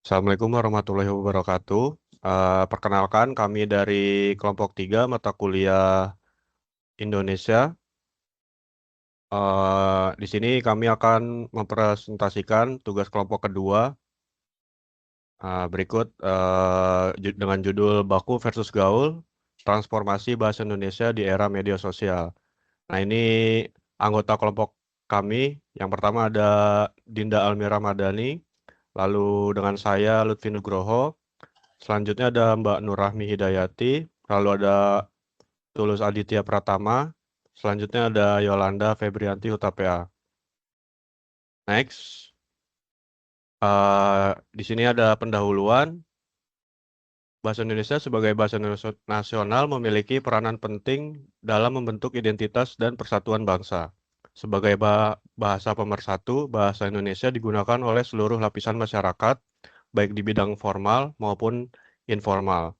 Assalamualaikum warahmatullahi wabarakatuh. Perkenalkan, kami dari kelompok 3 mata kuliah Indonesia. Di sini kami akan mempresentasikan tugas kelompok kedua berikut dengan judul Baku versus Gaul, Transformasi Bahasa Indonesia di Era Media Sosial. Nah, ini anggota kelompok kami. Yang pertama ada Dinda Almira Madani, lalu dengan saya Lutfi Nugroho. Selanjutnya ada Mbak Nurrahmi Hidayati, lalu ada Tulus Aditya Pratama, selanjutnya ada Yolanda Febrianti Hutapea. Next, di sini ada pendahuluan. Bahasa Indonesia sebagai bahasa nasional memiliki peranan penting dalam membentuk identitas dan persatuan bangsa. Sebagai bahasa pemersatu, bahasa Indonesia digunakan oleh seluruh lapisan masyarakat, baik di bidang formal maupun informal.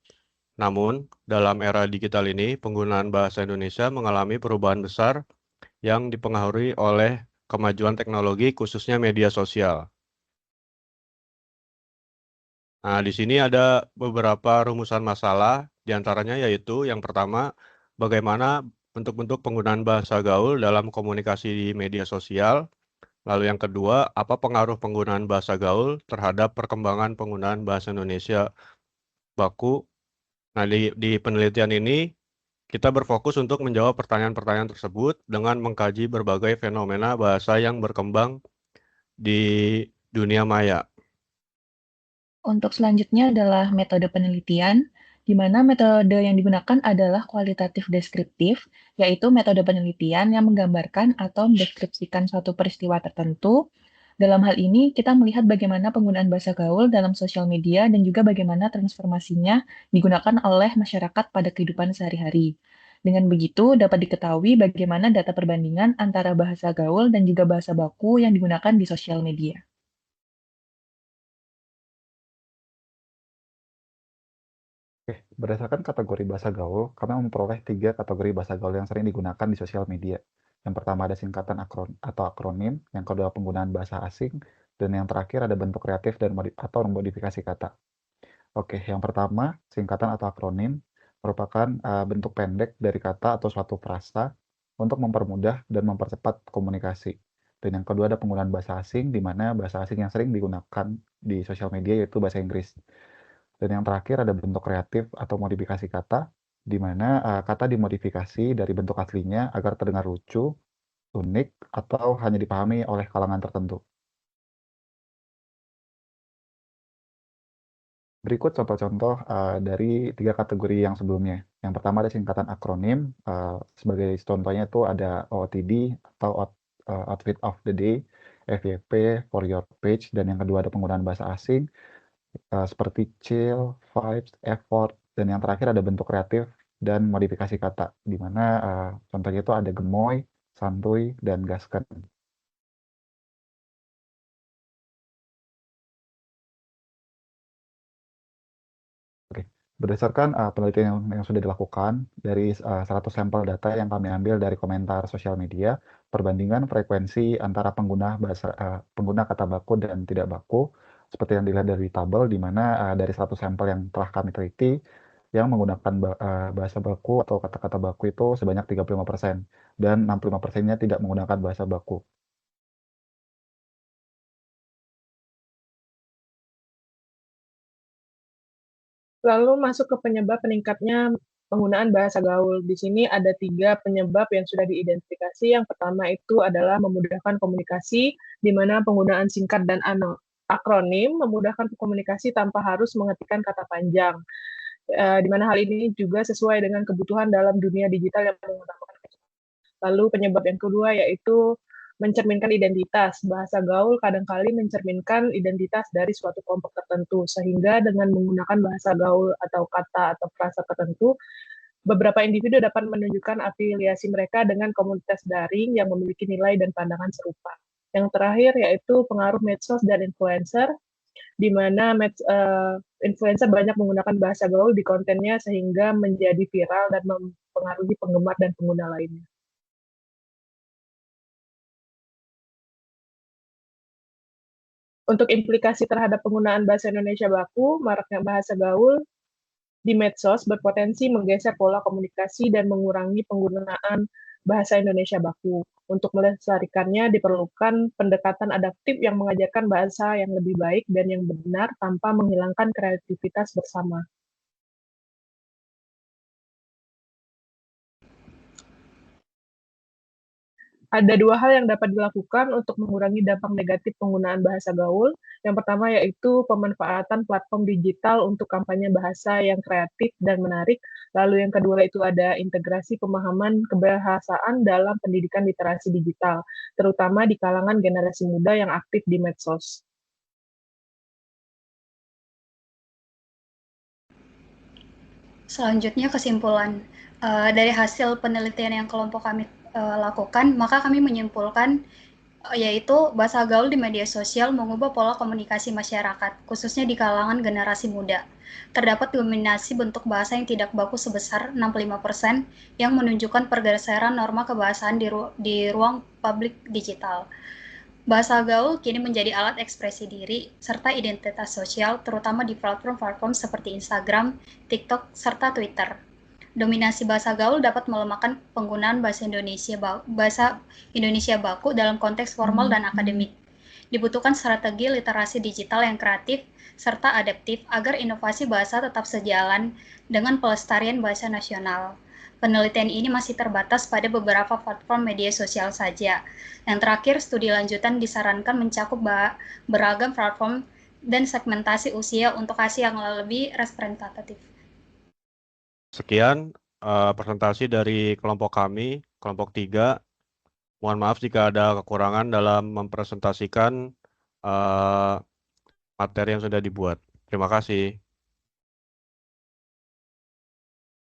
Namun, dalam era digital ini, penggunaan bahasa Indonesia mengalami perubahan besar yang dipengaruhi oleh kemajuan teknologi, khususnya media sosial. Nah, di sini ada beberapa rumusan masalah, diantaranya yaitu yang pertama, bagaimana bentuk-bentuk penggunaan bahasa gaul dalam komunikasi di media sosial. Lalu yang kedua, apa pengaruh penggunaan bahasa gaul terhadap perkembangan penggunaan bahasa Indonesia baku. Nah, di penelitian ini, kita berfokus untuk menjawab pertanyaan-pertanyaan tersebut dengan mengkaji berbagai fenomena bahasa yang berkembang di dunia maya. Untuk selanjutnya adalah metode penelitian, di mana metode yang digunakan adalah kualitatif deskriptif, yaitu metode penelitian yang menggambarkan atau mendeskripsikan suatu peristiwa tertentu. Dalam hal ini, kita melihat bagaimana penggunaan bahasa gaul dalam sosial media dan juga bagaimana transformasinya digunakan oleh masyarakat pada kehidupan sehari-hari. Dengan begitu, dapat diketahui bagaimana data perbandingan antara bahasa gaul dan juga bahasa baku yang digunakan di sosial media. Oke, berdasarkan kategori bahasa gaul, kami memperoleh 3 kategori bahasa gaul yang sering digunakan di sosial media. Yang pertama ada singkatan atau akronim, yang kedua penggunaan bahasa asing, dan yang terakhir ada bentuk kreatif dan atau modifikasi kata. Oke, yang pertama, singkatan atau akronim merupakan bentuk pendek dari kata atau suatu frasa untuk mempermudah dan mempercepat komunikasi. Dan yang kedua ada penggunaan bahasa asing, di mana bahasa asing yang sering digunakan di sosial media yaitu bahasa Inggris. Dan yang terakhir ada bentuk kreatif atau modifikasi kata, di mana kata dimodifikasi dari bentuk aslinya agar terdengar lucu, unik, atau hanya dipahami oleh kalangan tertentu. Berikut contoh-contoh dari 3 kategori yang sebelumnya. Yang pertama ada singkatan akronim, sebagai contohnya itu ada OOTD atau Outfit of the Day, FYP, For Your Page, dan yang kedua ada penggunaan bahasa asing, seperti chill, vibes, effort, dan yang terakhir ada bentuk kreatif dan modifikasi kata, di mana contohnya itu ada gemoy, santuy, dan gasken. Oke, berdasarkan penelitian yang sudah dilakukan dari 100 sampel data yang kami ambil dari komentar sosial media, perbandingan frekuensi antara pengguna kata baku dan tidak baku, seperti yang dilihat dari tabel, di mana dari 100 sampel yang telah kami teliti, yang menggunakan bahasa baku atau kata-kata baku itu sebanyak 35%, dan 65%-nya tidak menggunakan bahasa baku. Lalu masuk ke penyebab peningkatnya penggunaan bahasa gaul. Di sini ada 3 penyebab yang sudah diidentifikasi. Yang pertama itu adalah memudahkan komunikasi, di mana penggunaan singkat dan akronim memudahkan komunikasi tanpa harus mengetikkan kata panjang. Di mana hal ini juga sesuai dengan kebutuhan dalam dunia digital yang mengutamakan. Lalu penyebab yang kedua yaitu mencerminkan identitas. Bahasa gaul kadangkali mencerminkan identitas dari suatu kelompok tertentu, sehingga dengan menggunakan bahasa gaul atau kata atau frasa tertentu, beberapa individu dapat menunjukkan afiliasi mereka dengan komunitas daring yang memiliki nilai dan pandangan serupa. Yang terakhir yaitu pengaruh medsos dan influencer, di mana influencer banyak menggunakan bahasa gaul di kontennya sehingga menjadi viral dan mempengaruhi penggemar dan pengguna lainnya. Untuk implikasi terhadap penggunaan bahasa Indonesia baku, maraknya bahasa gaul di medsos berpotensi menggeser pola komunikasi dan mengurangi penggunaan bahasa Indonesia baku. Untuk melestarikannya diperlukan pendekatan adaptif yang mengajarkan bahasa yang lebih baik dan yang benar tanpa menghilangkan kreativitas bersama. Ada dua hal yang dapat dilakukan untuk mengurangi dampak negatif penggunaan bahasa gaul. Yang pertama yaitu pemanfaatan platform digital untuk kampanye bahasa yang kreatif dan menarik. Lalu yang kedua itu ada integrasi pemahaman kebahasaan dalam pendidikan literasi digital, terutama di kalangan generasi muda yang aktif di medsos. Selanjutnya kesimpulan. Dari hasil penelitian yang kelompok kami lakukan, maka kami menyimpulkan yaitu bahasa gaul di media sosial mengubah pola komunikasi masyarakat, khususnya di kalangan generasi muda. Terdapat dominasi bentuk bahasa yang tidak baku sebesar 65% yang menunjukkan pergeseran norma kebahasaan di ruang publik digital. Bahasa gaul kini menjadi alat ekspresi diri serta identitas sosial, terutama di platform-platform seperti Instagram, TikTok, serta Twitter. Dominasi bahasa gaul dapat melemahkan penggunaan bahasa Indonesia baku dalam konteks formal dan akademik. Dibutuhkan strategi literasi digital yang kreatif serta adaptif agar inovasi bahasa tetap sejalan dengan pelestarian bahasa nasional. Penelitian ini masih terbatas pada beberapa platform media sosial saja. Yang terakhir, studi lanjutan disarankan mencakup beragam platform dan segmentasi usia untuk hasil yang lebih representatif. Sekian presentasi dari kelompok kami, kelompok 3. Mohon maaf jika ada kekurangan dalam mempresentasikan materi yang sudah dibuat. Terima kasih.